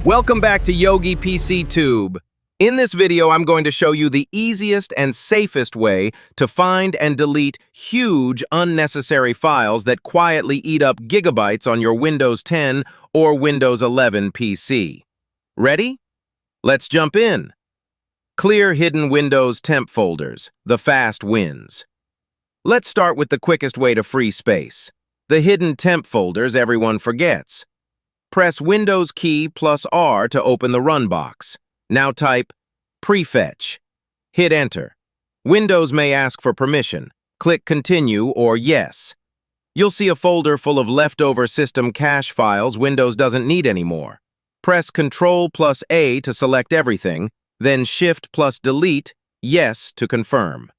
Welcome back to Yogi PC Tube. In this video, I'm going to show you the easiest and safest way to find and delete huge unnecessary files that quietly eat up gigabytes on your Windows 10 or Windows 11 PC. Ready? Let's jump in. Clear hidden Windows temp folders. The fast wins. Let's start with the quickest way to free space. The hidden temp folders everyone forgets. Press Windows key plus R to open the run box. Now type Prefetch. Hit Enter. Windows may ask for permission. Click Continue or Yes. You'll see a folder full of leftover system cache files Windows doesn't need anymore. Press Ctrl plus A to select everything, then Shift plus Delete, Yes to confirm.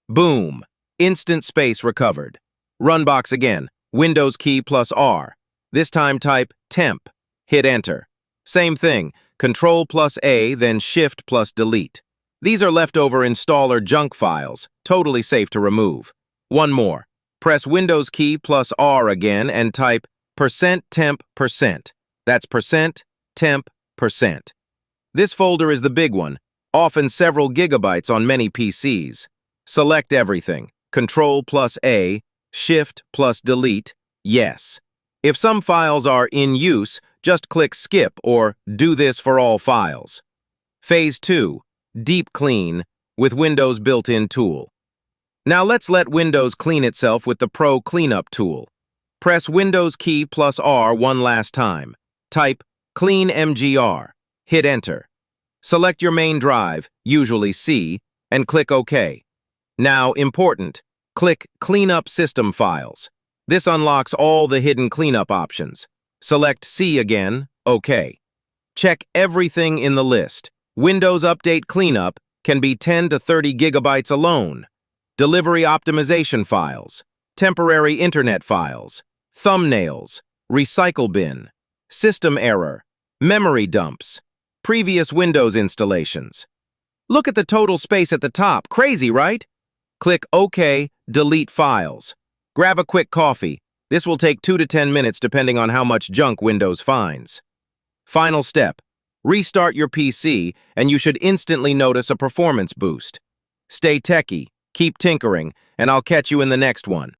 Boom! Instant space recovered. Run box again. Windows key plus R. This time type TEMP. Hit Enter. Same thing, Control plus A, then Shift plus Delete. These are leftover installer junk files, totally safe to remove. One more. Press Windows key plus R again and type %temp%. That's %temp%. This folder is the big one, often several gigabytes on many PCs. Select everything, Control plus A, Shift plus Delete, Yes. If some files are in use, just click Skip or Do this for all files. Phase 2, Deep Clean with Windows built-in tool. Now let's let Windows clean itself with the Pro Cleanup tool. Press Windows key plus R one last time. Type cleanmgr. Hit Enter. Select your main drive, usually C, and click OK. Now, important, click Clean Up System Files. This unlocks all the hidden cleanup options. Select C again, OK. Check everything in the list. Windows Update Cleanup can be 10 to 30 gigabytes alone. Delivery optimization files, temporary internet files, thumbnails, recycle bin, system error, memory dumps, previous Windows installations. Look at the total space at the top. Crazy, right? Click OK, delete files. Grab a quick coffee. This will take 2 to 10 minutes depending on how much junk Windows finds. Final step. Restart your PC and you should instantly notice a performance boost. Stay techie, keep tinkering, and I'll catch you in the next one.